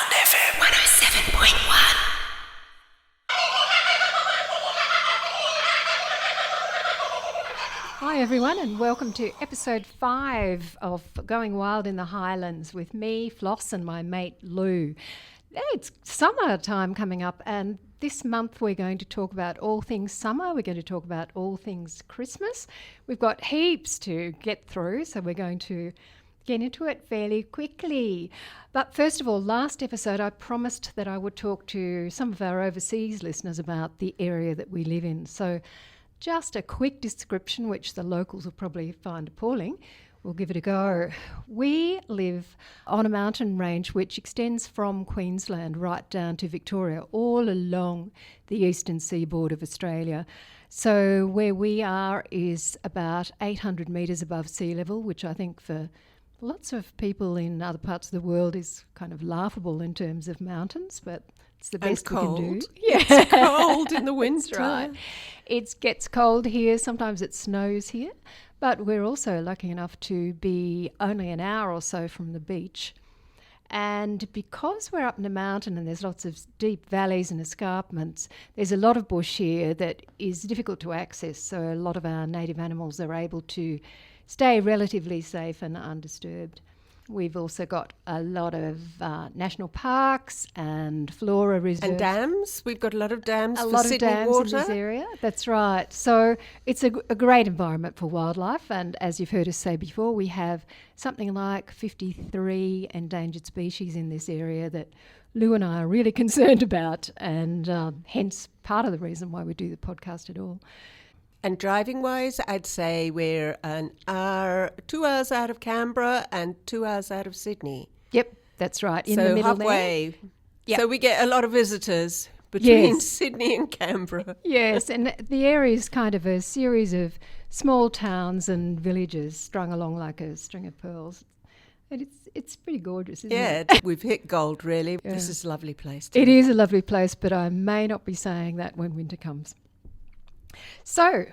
Highland FM 107.1. Hi everyone and welcome to episode 5 of Going Wild in the Highlands with me, Floss, and my mate Lou. It's summertime coming up, and this month we're going to talk about all things summer. We're going to talk about all things Christmas. We've got heaps to get through, so we're going to get into it fairly quickly. But first of all, last episode I promised that I would talk to some of our overseas listeners about the area that we live in. So just a quick description, which the locals will probably find appalling. We'll give it a go. We live on a mountain range which extends from Queensland right down to Victoria, all along the eastern seaboard of Australia. So where we are is about 800 metres above sea level, which I think for lots of people in other parts of the world is kind of laughable in terms of mountains, but it's the best we can do. Yeah. It's cold in the winter. That's right. It gets cold here. Sometimes it snows here. But we're also lucky enough to be only an hour or so from the beach. And because we're up in a mountain and there's lots of deep valleys and escarpments, there's a lot of bush here that is difficult to access. So a lot of our native animals are able to stay relatively safe and undisturbed. We've also got a lot of national parks and flora reserves. And dams. We've got a lot of dams A for lot of Sydney dams water. in this area. That's right. So it's a great environment for wildlife. And as you've heard us say before, we have something like 53 endangered species in this area that Lou and I are really concerned about, and hence part of the reason why we do the podcast at all. And driving-wise, I'd say we're 2 hours out of Canberra and 2 hours out of Sydney. Yep, that's right. In so the middle halfway. there. Yep. So we get a lot of visitors between Yes. Sydney and Canberra. Yes, and the area is kind of a series of small towns and villages strung along like a string of pearls. And it's pretty gorgeous, isn't it? Yeah, we've hit gold, really. Yeah. This is a lovely place. It is a lovely place, but I may not be saying that when winter comes. So,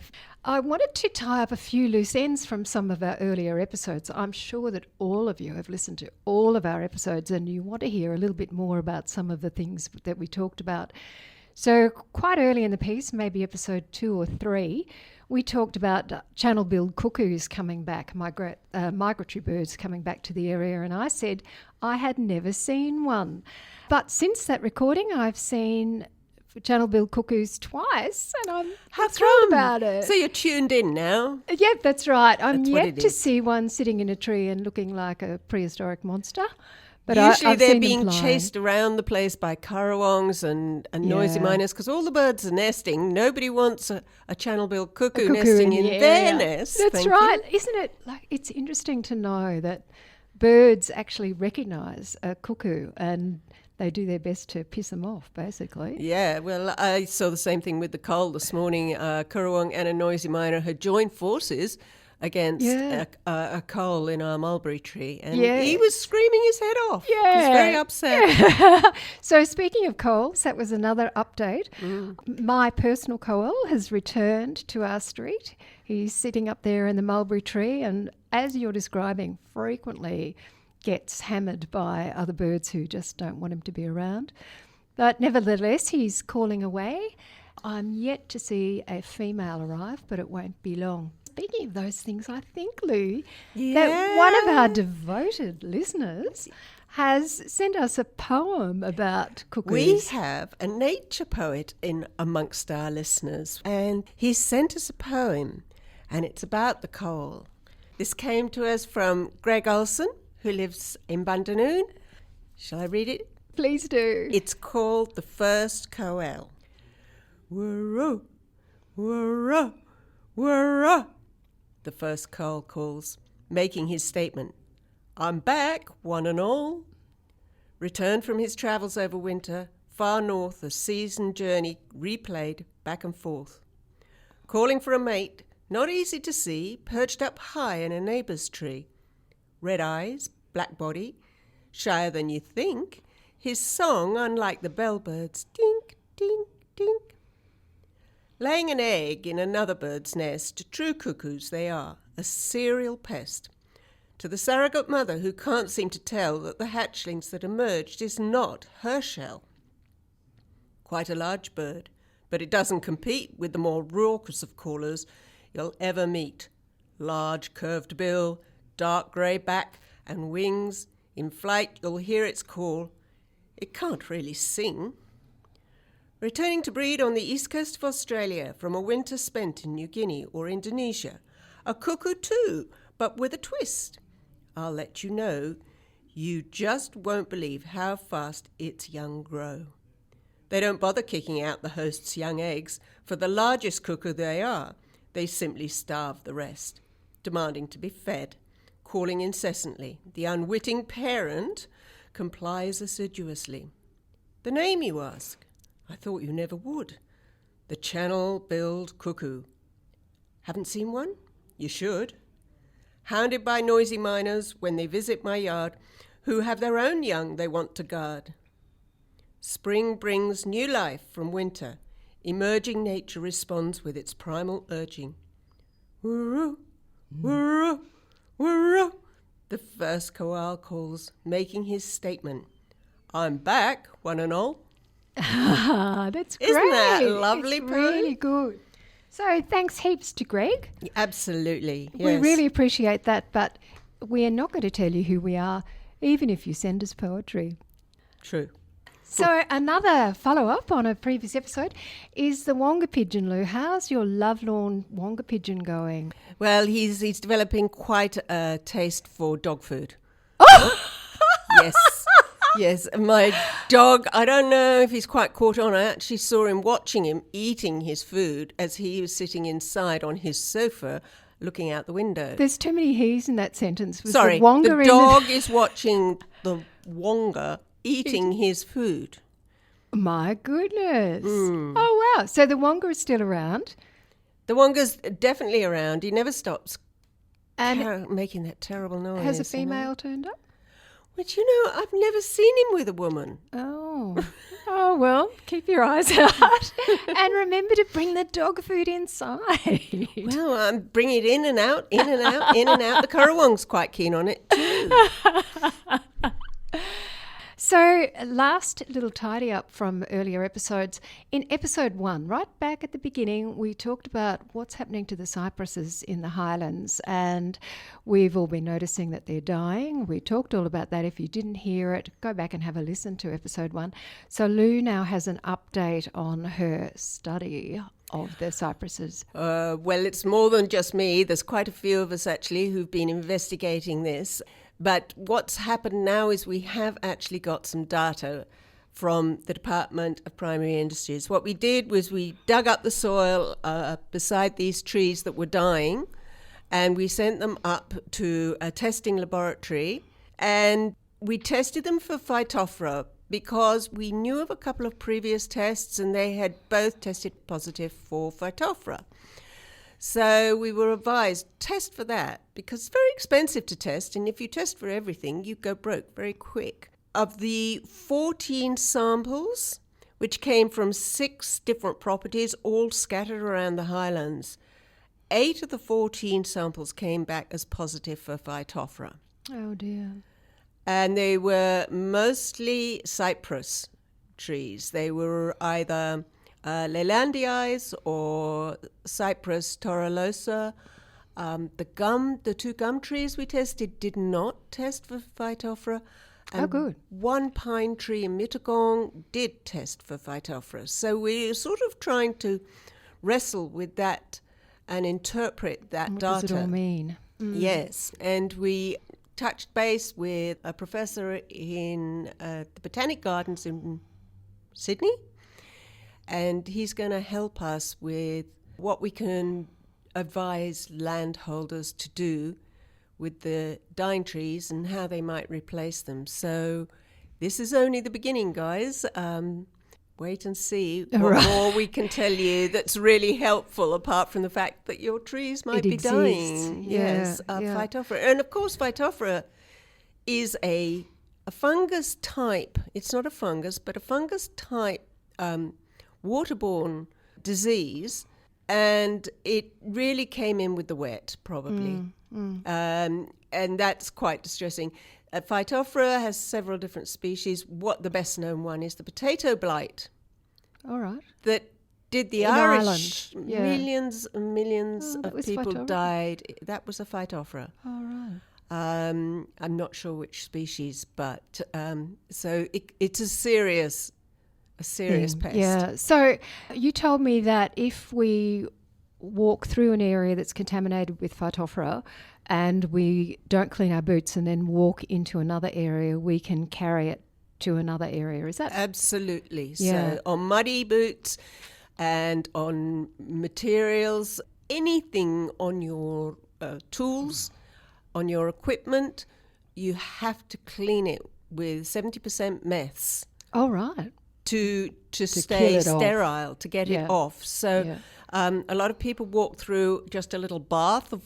I wanted to tie up a few loose ends from some of our earlier episodes. I'm sure that all of you have listened to all of our episodes and you want to hear a little bit more about some of the things that we talked about. So, quite early in the piece, maybe episode 2 or 3, we talked about channel-billed cuckoos coming back, migratory birds coming back to the area, and I said I had never seen one. But since that recording, I've seen channel-billed cuckoos twice, and I'm thrilled about it. So you're tuned in now? Yeah, that's right. I'm That's what yet it to is. see one sitting in a tree and looking like a prehistoric monster. But Usually I've they're seen them being flying. chased around the place by currawongs and noisy Yeah. miners because all the birds are nesting. Nobody wants a channel-billed cuckoo, Cuckoo nesting in in the their area. nest. That's Thank you. right. Isn't it? Like, it's interesting to know that birds actually recognise a cuckoo and they do their best to piss them off, basically. Yeah, well, I saw the same thing with the coal this morning. Currawong and a noisy miner had joined forces against Yeah. a coal in our mulberry tree, and Yeah. he was screaming his head off. He was Yeah. very upset. So speaking of coals, that was another update. My personal coal has returned to our street. He's sitting up there in the mulberry tree and, as you're describing, frequently gets hammered by other birds who just don't want him to be around. But nevertheless, he's calling away. I'm yet to see a female arrive, but it won't be long. Speaking of those things, I think, Lou, that one of our devoted listeners has sent us a poem about cuckoos. We have a nature poet in amongst our listeners, and he sent us a poem, and it's about the coal. This came to us from Greg Olson, who lives in Bundanoon. Shall I read it? Please do. It's called The First Coel. Whirra, whirra, whirra, the first coal calls, making his statement. I'm back, one and all. Returned from his travels over winter, far north, a season journey replayed back and forth. Calling for a mate, not easy to see, perched up high in a neighbour's tree. Red eyes, black body, shyer than you think. His song, unlike the bellbird's, dink, dink, dink. Laying an egg in another bird's nest, true cuckoos they are, a serial pest. to the surrogate mother who can't seem to tell that the hatchlings that emerged is not her shell. Quite a large bird, but it doesn't compete with the more raucous of callers you'll ever meet. Large curved bill, dark grey back and wings. In flight you'll hear its call. It can't really sing. Returning to breed on the east coast of Australia from a winter spent in New Guinea or Indonesia. A cuckoo too, but with a twist. I'll let you know, you just won't believe how fast its young grow. They don't bother kicking out the host's young eggs. For the largest cuckoo they are, they simply starve the rest, demanding to be fed, calling incessantly. The unwitting parent complies assiduously. The name, you ask? I thought you never would. The channel-billed cuckoo. Haven't seen one? You should. Hounded by noisy miners when they visit my yard, who have their own young they want to guard. Spring brings new life from winter. Emerging nature responds with its primal urging. Woo-roo, woo-roo, woo-roo. The first koal calls, making his statement. I'm back, one and all. That's great. Isn't that lovely, it's Prue? really good. So thanks heaps to Greg. Absolutely, yes. We really appreciate that, but we are not going to tell you who we are, even if you send us poetry. True. So another follow-up on a previous episode is the wonga pigeon, Lou. How's your lovelorn wonga pigeon going? Well, he's developing quite a taste for dog food. Yes. Yes, my dog, I don't know if he's quite caught on. I actually saw him watching him eating his food as he was sitting inside on his sofa looking out the window. There's too many he's in that sentence. Was Sorry, the wonga the dog is watching the wonga eating his food. My goodness. Oh, wow. So the wonga is still around. The wonga's definitely around. He never stops And making that terrible noise. has a female turned up? Which, you know, I've never seen him with a woman. Oh. Oh, well, keep your eyes out. And remember to bring the dog food inside. Well, I'm bringing it in and out, in and out, in and out. The currawong's quite keen on it too. So, last little tidy up from earlier episodes. In episode 1, right back at the beginning, we talked about what's happening to the cypresses in the Highlands, and we've all been noticing that they're dying. We talked all about that. If you didn't hear it, go back and have a listen to episode 1. So, Lou now has an update on her study of the cypresses. Well, it's more than just me. There's quite a few of us actually who've been investigating this. But what's happened now is we have actually got some data from the Department of Primary Industries. What we did was we dug up the soil beside these trees that were dying, and we sent them up to a testing laboratory, and we tested them for Phytophthora because we knew of a couple of previous tests and they had both tested positive for Phytophthora. So we were advised, test for that, because it's very expensive to test, and if you test for everything, you go broke very quick. Of the 14 samples, which came from 6 different properties, all scattered around the Highlands, 8 of the 14 samples came back as positive for Phytophthora. Oh, dear. And they were mostly cypress trees. They were either Leylandii or Cypress torolosa. The 2 gum trees we tested did not test for Phytophthora. And good. 1 pine tree in Mittagong did test for Phytophthora. So we're sort of trying to wrestle with that and interpret that What data. does it all mean? Yes, and we touched base with a professor in the Botanic Gardens in Sydney, and he's going to help us with what we can advise landholders to do with the dying trees and how they might replace them. So this is only the beginning, guys. Wait and see what more we can tell you that's really helpful, apart from the fact that your trees might be dying. Yes, Phytophthora. And of course, Phytophthora is a fungus type. It's not a fungus, but a fungus type waterborne disease. And it really came in with the wet, probably. And that's quite distressing. Phytophthora has several different species. What the best known one is the potato blight. All right. That did the In Irish. Ireland, yeah. Millions and millions Oh, that of was people Phytophthora. died. That was a Phytophthora. All right. I'm not sure which species, but so it's a serious pest. Yeah. So you told me that if we walk through an area that's contaminated with Phytophthora and we don't clean our boots and then walk into another area, we can carry it to another area. Is that? Absolutely. Yeah. So on muddy boots and on materials, anything on your tools, on your equipment, you have to clean it with 70% meths Oh, right. to kill stay it off. sterile, to get Yeah. it off. So Yeah. a lot of people walk through just a little bath of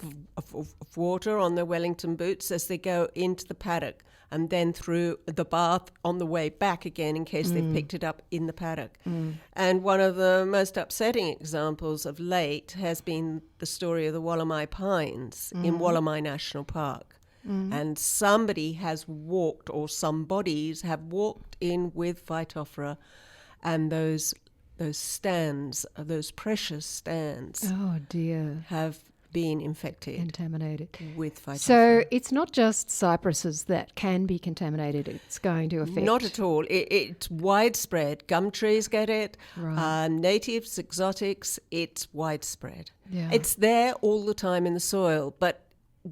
water on their Wellington boots as they go into the paddock, and then through the bath on the way back again in case they've picked it up in the paddock. And one of the most upsetting examples of late has been the story of the Wollemi Pines in Wollemi National Park. And somebody has walked, or some bodies have walked in with Phytophthora, and those stands, those precious stands, Oh, dear. have been infected Contaminated. with Phytophthora. So it's not just cypresses that can be contaminated. It's going to affect. Not at all. It's widespread. Gum trees get it. Right. Natives, exotics, it's widespread. Yeah. It's there all the time in the soil, but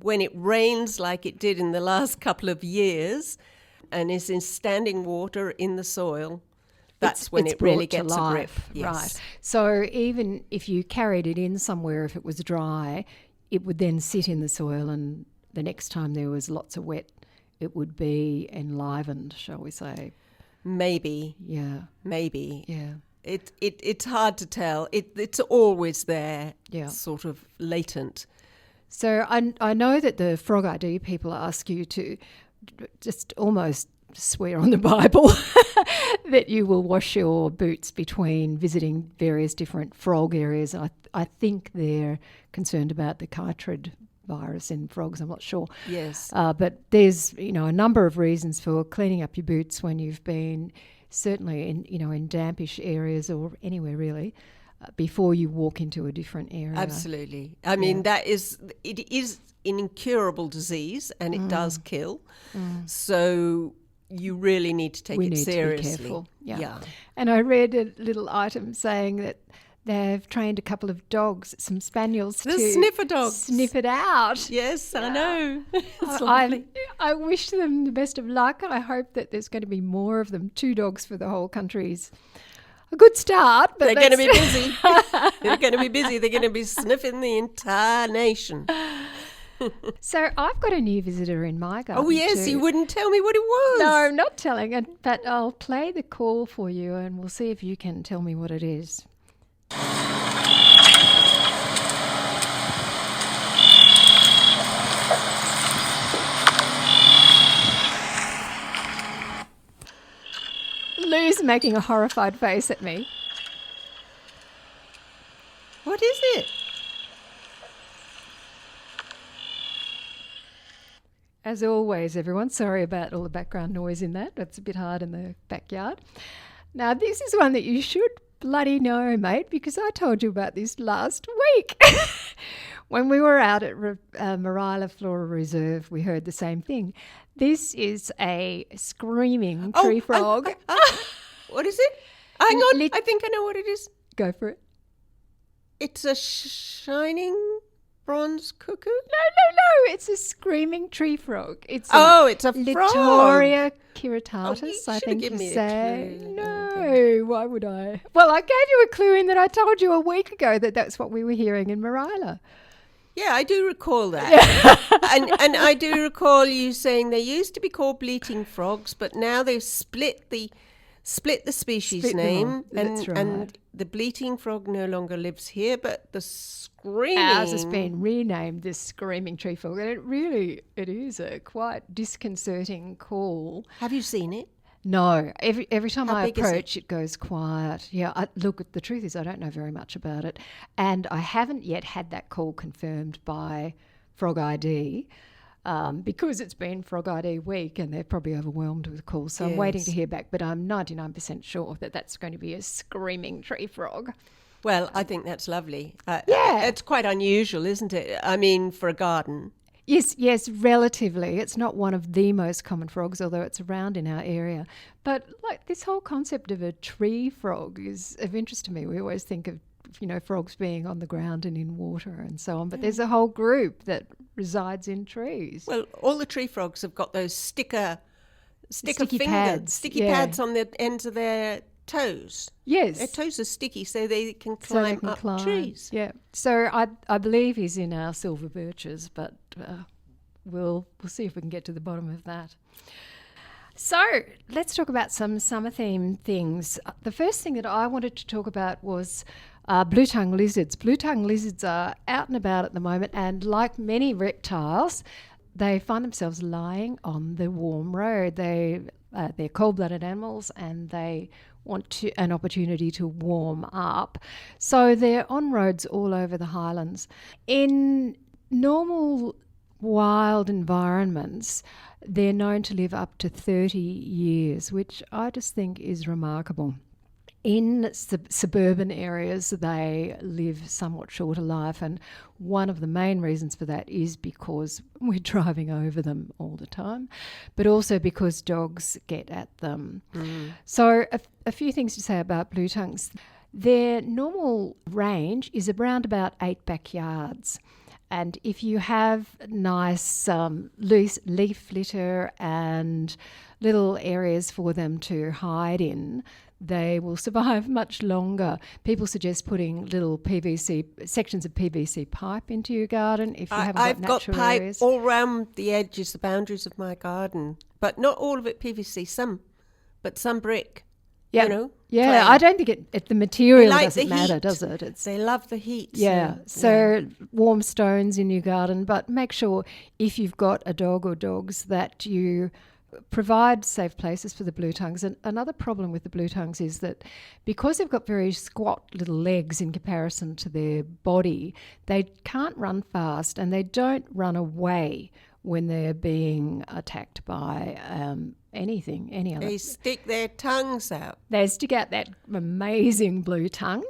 when it rains like it did in the last couple of years and is in standing water in the soil, that's when it's it really brought to gets a grip. life. Yes. Right. So even if you carried it in somewhere, if it was dry, it would then sit in the soil, and the next time there was lots of wet, it would be enlivened, shall we say. Maybe. Yeah. Yeah. It's hard to tell. It's always there, Yeah. sort of latent. So I know that the Frog ID people ask you to just almost swear on the Bible that you will wash your boots between visiting various different frog areas. I think they're concerned about the chytrid virus in frogs. I'm not sure. Yes. But there's a number of reasons for cleaning up your boots when you've been certainly in dampish areas or anywhere really. Before you walk into a different area. Absolutely. I mean, it is an incurable disease, and it does kill. So you really need to take it seriously. To be careful. Yeah. And I read a little item saying that they've trained a couple of dogs, some spaniels, The to sniffer dogs. sniff it out. Yes, I know. It's I lovely. wish them the best of luck. I hope that there's going to be more of them. 2 dogs for the whole country's a good start, but They're going to be busy. They're going to be busy. They're going to be sniffing the entire nation. So I've got a new visitor in my garden. Oh, yes, too. you wouldn't tell me what it was. No, I'm not telling, but I'll play the call for you and we'll see if you can tell me what it is. Lou's making a horrified face at me. What is it? As always, everyone, sorry about all the background noise in that. It's a bit hard in the backyard. Now, this is one that you should bloody know, mate, because I told you about this last week. When we were out at Marilla Flora Reserve, we heard the same thing. This is a screaming tree frog. What is it? Hang on. Lit- I think I know what it is. Go for it. It's a shining bronze cuckoo? No. It's a screaming tree frog. It's It's a frog. Litoria kiritatus, you I should have think given you me a say. clue. No, why would I? Well, I gave you a clue in that I told you a week ago that that's what we were hearing in Marilla. Yeah, I do recall that. and I do recall you saying they used to be called bleating frogs, but now they've split the species Split them name, off. That's right. and the bleating frog no longer lives here, but the screaming. Ours has been renamed the screaming tree frog, and it is a quite disconcerting call. Have you seen it? No, every time How I big is it? approach, it goes quiet. Yeah, look, the truth is I don't know very much about it, and I haven't yet had that call confirmed by Frog ID. Because it's been Frog ID week and they're probably overwhelmed with calls. So I'm waiting to Yes. hear back, but I'm 99% sure that that's going to be a screaming tree frog. Well, I think that's lovely. Yeah. It's quite unusual, isn't it? I mean, for a garden. Yes, relatively. It's not one of the most common frogs, although it's around in our area. But like this whole concept of a tree frog is of interest to me. We always think of frogs being on the ground and in water and so on, but there's a whole group that resides in trees. Well, all the tree frogs have got those sticky pads, yeah. pads on the ends of their toes. Yes. Their toes are sticky so they can So they climb can up climb. trees. Yeah. So I believe he's in our silver birches, but we'll see if we can get to the bottom of that. So let's talk about some summer theme things. The first thing that I wanted to talk about was blue-tongue lizards. Blue-tongue lizards are out and about at the moment, and like many reptiles, they find themselves lying on the warm road. They're cold-blooded animals, and they want an opportunity to warm up. So they're on roads all over the Highlands. In normal wild environments, they're known to live up to 30 years, which I just think is remarkable. In suburban areas, they live somewhat shorter life, and one of the main reasons for that is because we're driving over them all the time, but also because dogs get at them. So a few things to say about blue tongues. Their normal range is around about 8 backyards. And if you have nice loose leaf litter and little areas for them to hide in, they will survive much longer. People suggest putting little sections of PVC pipe into your garden if you haven't got I've got natural pipe areas. all round the edges, the boundaries of my garden, but not all of it PVC. But some brick. Yeah, You know, yeah. clay. I don't think the material They like doesn't the matter, heat. does it? They love the heat. Yeah, so warm stones in your garden, but make sure if you've got a dog or dogs that you provide safe places for the blue tongues. And another problem with the blue tongues is that because they've got very squat little legs in comparison to their body, they can't run fast and they don't run away when they're being attacked by any other. They stick their tongues out. They stick out that amazing blue tongue,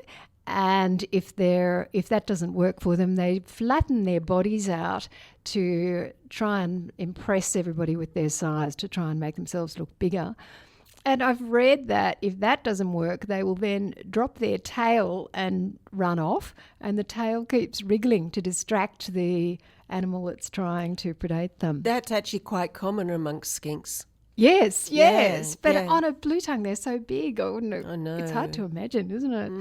and if that doesn't work for them, they flatten their bodies out to try and impress everybody with their size, to try and make themselves look bigger. And I've read that if that doesn't work, they will then drop their tail and run off, and the tail keeps wriggling to distract the animal that's trying to predate them. That's actually quite common amongst skinks. Yes. But yeah. on a blue tongue, they're so big. I know. It's hard to imagine, isn't it?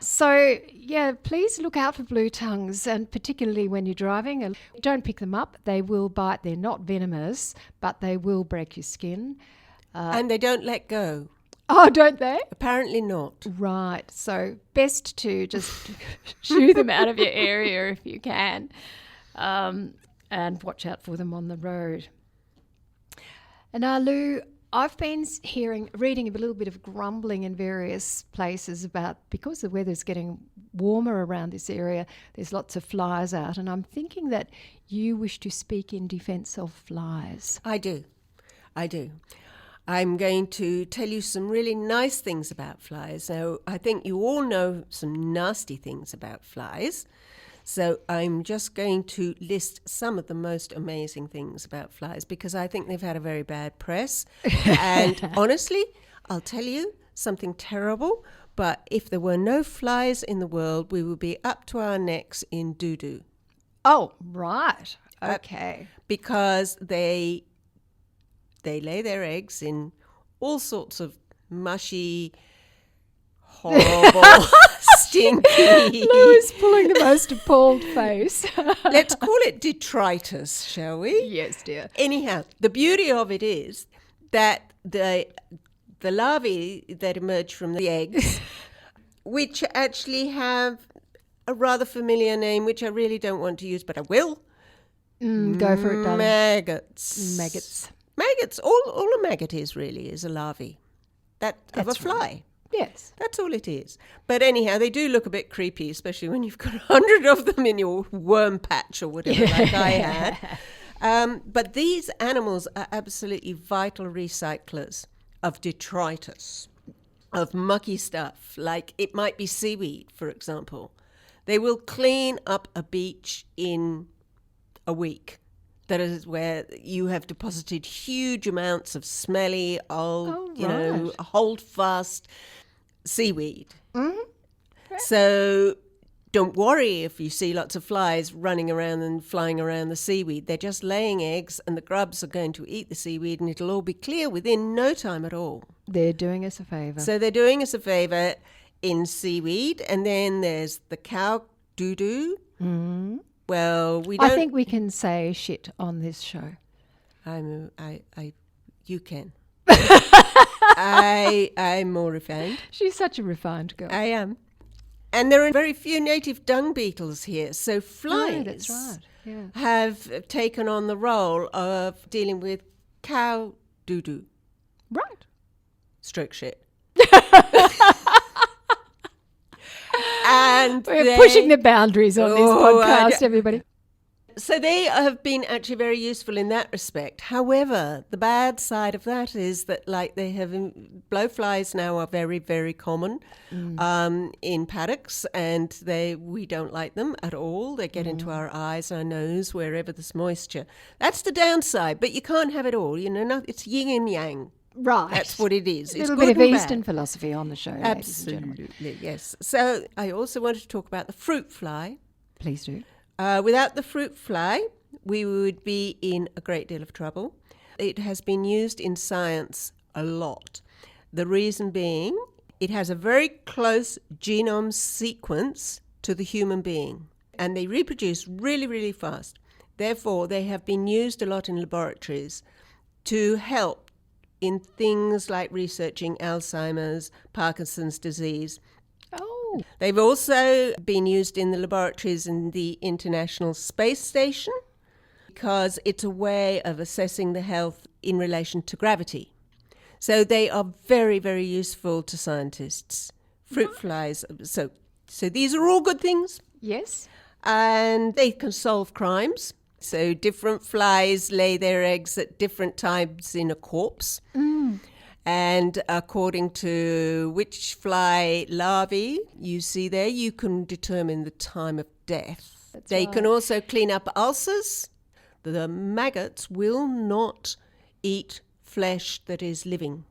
So, yeah, please look out for blue tongues, and particularly when you're driving. Don't pick them up. They will bite. They're not venomous, but they will break your skin. And they don't let go. Oh, don't they? Apparently not. Right. So best to just shoo them out of your area if you can, and watch out for them on the road. And now, Lou, I've been reading a little bit of grumbling in various places about, because the weather's getting warmer around this area, there's lots of flies out, and I'm thinking that you wish to speak in defence of flies. I do. I'm going to tell you some really nice things about flies. Now, I think you all know some nasty things about flies. So I'm just going to list some of the most amazing things about flies because I think they've had a very bad press. And honestly, I'll tell you something terrible, but if there were no flies in the world, we would be up to our necks in doo-doo. Oh, right. Okay. Because they lay their eggs in all sorts of mushy, horrible, stinky. Lou's pulling the most appalled face. Let's call it detritus, shall we? Yes, dear. Anyhow, the beauty of it is that the larvae that emerge from the eggs, which actually have a rather familiar name, which I really don't want to use, but I will. Go for it, darling. Maggots. Maggots. Maggots, all a maggot is really is a larvae of a That's fly. right. Yes. That's all it is. But anyhow, they do look a bit creepy, especially when you've got 100 of them in your worm patch or whatever, like I had. But these animals are absolutely vital recyclers of detritus, of mucky stuff, like it might be seaweed, for example. They will clean up a beach in a week. That is where you have deposited huge amounts of smelly, old, hold-fast seaweed. Mm-hmm. So don't worry if you see lots of flies running around and flying around the seaweed. They're just laying eggs, and the grubs are going to eat the seaweed, and it'll all be clear within no time at all. They're doing us a favour. So they're doing us a favour in seaweed, and then there's the cow doo-doo. Mm. Well, we don't... I think we can say shit on this show. You can. I'm more refined. She's such a refined girl. I am. And there are very few native dung beetles here, so flies that's right. Yeah. have taken on the role of dealing with cow doo-doo. Right. Stroke shit. And we're pushing the boundaries on this podcast, everybody. So they have been actually very useful in that respect. However, the bad side of that is that, like, they have blowflies now are very, very common in paddocks, and we don't like them at all. They get into our eyes, our nose, wherever there's moisture. That's the downside, but you can't have it all. You know, it's yin and yang. Right. That's what it is. A It's little good bit of and Eastern bad. philosophy on the show, ladies and gentlemen. Absolutely, yes. So I also wanted to talk about the fruit fly. Please do. Without the fruit fly, we would be in a great deal of trouble. It has been used in science a lot. The reason being, it has a very close genome sequence to the human being, and they reproduce really, really fast. Therefore, they have been used a lot in laboratories to help in things like researching Alzheimer's, Parkinson's disease. Oh. They've also been used in the laboratories in the International Space Station because it's a way of assessing the health in relation to gravity. So they are very, very useful to scientists. Fruit flies. So these are all good things. Yes. And they can solve crimes. So different flies lay their eggs at different times in a corpse. And according to which fly larvae you see there, you can determine the time of death. They can also clean up ulcers. The maggots will not eat flesh that is living.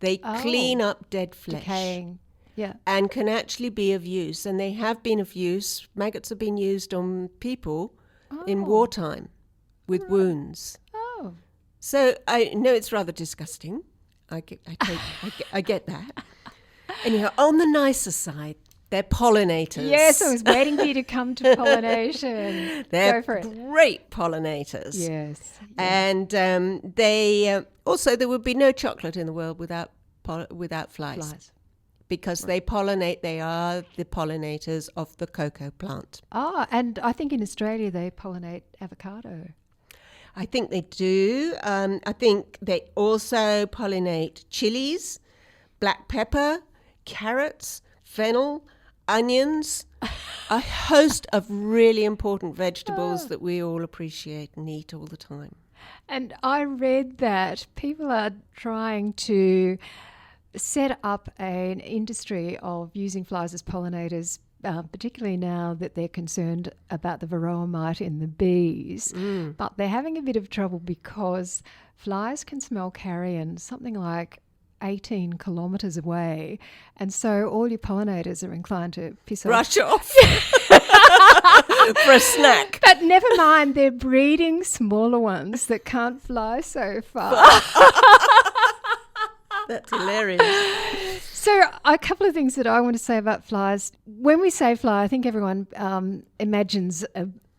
They clean up dead flesh. Decaying. Yeah. And can actually be of use. And they have been of use. Maggots have been used on people in wartime with wounds. Oh. So I know it's rather disgusting. I get that. Anyhow, on the nicer side, they're pollinators. Yes, I was waiting for you to come to pollination. They're Go for it. great pollinators. Yes. And they also, there would be no chocolate in the world without flies. Because they pollinate, they are the pollinators of the cocoa plant. Oh, and I think in Australia they pollinate avocado. I think they do. I think they also pollinate chilies, black pepper, carrots, fennel, onions, a host of really important vegetables that we all appreciate and eat all the time. And I read that people are trying to set up an industry of using flies as pollinators, particularly now that they're concerned about the varroa mite in the bees. But they're having a bit of trouble because flies can smell carrion something like 18 kilometres away, and so all your pollinators are inclined to piss off. Rush off for a snack. But never mind, they're breeding smaller ones that can't fly so far. That's hilarious. So a couple of things that I want to say about flies. When we say fly, I think everyone imagines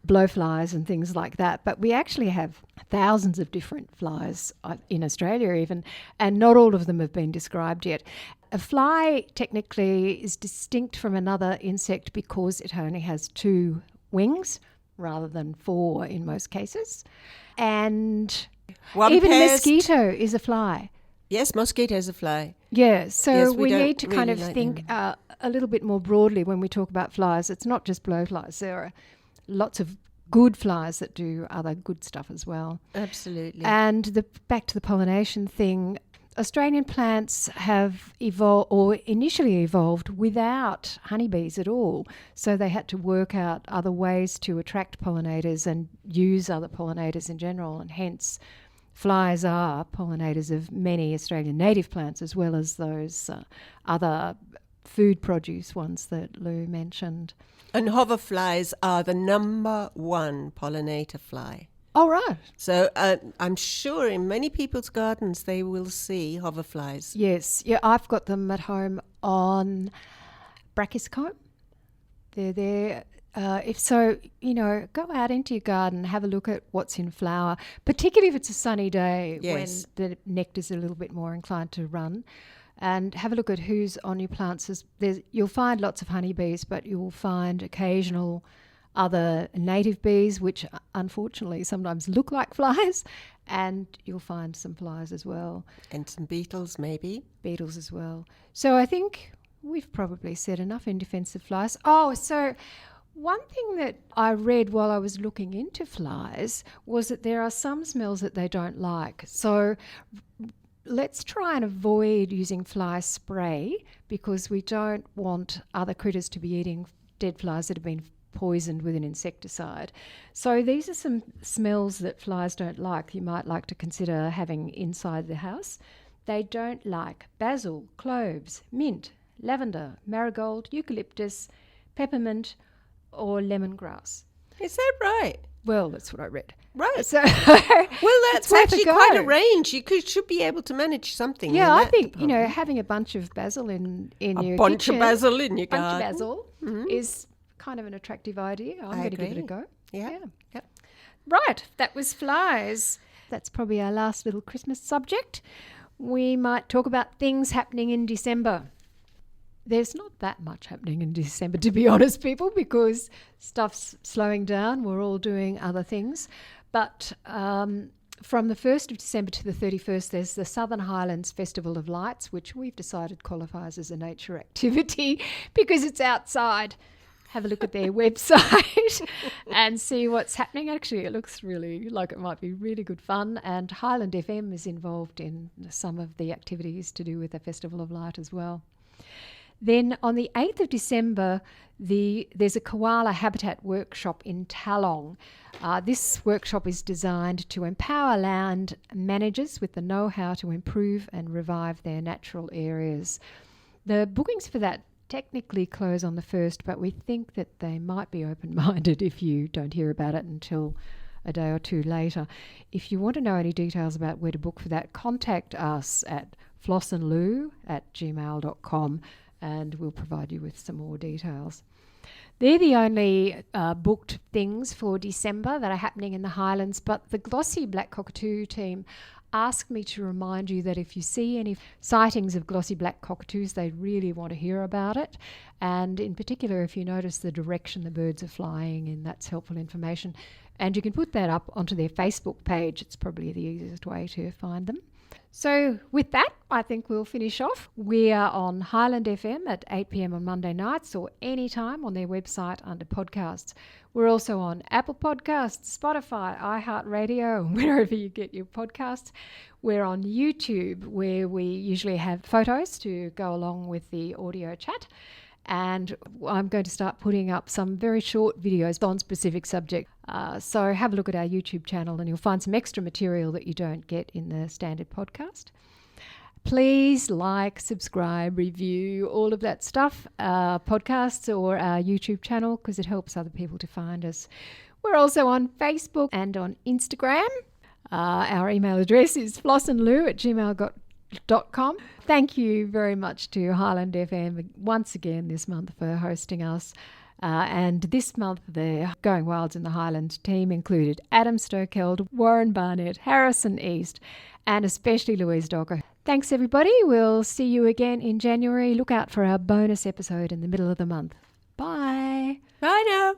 blowflies and things like that, but we actually have thousands of different flies in Australia even, and not all of them have been described yet. A fly technically is distinct from another insect because it only has 2 wings rather than 4 in most cases. And One Even a pest. mosquito is a fly. Yes, mosquitoes are fly. Yeah, so Yes, we we don't need to kind really of like think a little bit more broadly when we talk about flies. It's not just blowflies. There are lots of good flies that do other good stuff as well. Absolutely. And back to the pollination thing, Australian plants have evolved or initially evolved without honeybees at all. So they had to work out other ways to attract pollinators and use other pollinators in general, and hence flies are pollinators of many Australian native plants as well as those other food produce ones that Lou mentioned. And hoverflies are the number one pollinator fly. Oh, right. So I'm sure in many people's gardens they will see hoverflies. Yes. Yeah, I've got them at home on Brachyscome. They're there. If so, go out into your garden, have a look at what's in flower, particularly if it's a sunny day Yes. when the nectar's a little bit more inclined to run. And have a look at who's on your plants. You'll find lots of honeybees, but you'll find occasional other native bees, which unfortunately sometimes look like flies, and you'll find some flies as well. And some beetles, maybe. Beetles as well. So I think we've probably said enough in defence of flies. Oh, so one thing that I read while I was looking into flies was that there are some smells that they don't like. So let's try and avoid using fly spray because we don't want other critters to be eating dead flies that have been poisoned with an insecticide. So these are some smells that flies don't like you might like to consider having inside the house. They don't like basil, cloves, mint, lavender, marigold, eucalyptus, peppermint, or lemongrass. Is that right? Well, that's what I read. Right. So Well, that's it's worth actually go. quite a range. You should be able to manage something. Yeah, in I that think department. having a bunch of basil in a your bunch kitchen, of basil in your bunch garden. of basil is kind of an attractive idea. I'm going to give it a agree. go. Yeah. Yep. Right, that was flies. That's probably our last little Christmas subject. We might talk about things happening in December. There's not that much happening in December, to be honest, people, because stuff's slowing down. We're all doing other things. But from the 1st of December to the 31st, there's the Southern Highlands Festival of Lights, which we've decided qualifies as a nature activity because it's outside. Have a look at their website and see what's happening. Actually, it looks really like it might be really good fun. And Highland FM is involved in some of the activities to do with the Festival of Light as well. Then on the 8th of December, there's a koala habitat workshop in Talong. This workshop is designed to empower land managers with the know-how to improve and revive their natural areas. The bookings for that technically close on the 1st, but we think that they might be open-minded if you don't hear about it until a day or two later. If you want to know any details about where to book for that, contact us at flossandlou@gmail.com and we'll provide you with some more details. They're the only booked things for December that are happening in the Highlands, but the glossy black cockatoo team asked me to remind you that if you see any sightings of glossy black cockatoos, they really want to hear about it. And in particular, if you notice the direction the birds are flying in, that's helpful information. And you can put that up onto their Facebook page. It's probably the easiest way to find them. So with that, I think we'll finish off. We are on Highland FM at 8 p.m. on Monday nights or anytime on their website under podcasts. We're also on Apple Podcasts, Spotify, iHeartRadio, and wherever you get your podcasts. We're on YouTube, where we usually have photos to go along with the audio chat. And I'm going to start putting up some very short videos on specific subjects. So have a look at our YouTube channel and you'll find some extra material that you don't get in the standard podcast. Please like, subscribe, review, all of that stuff, podcasts or our YouTube channel, because it helps other people to find us. We're also on Facebook and on Instagram. Our email address is flossandlou@gmail.com. Thank you very much to Highland FM once again this month for hosting us. And this month, the Going Wilds in the Highlands team included Adam Stokeld, Warren Barnett, Harrison East, and especially Louise Docker. Thanks, everybody. We'll see you again in January. Look out for our bonus episode in the middle of the month. Bye. Bye now.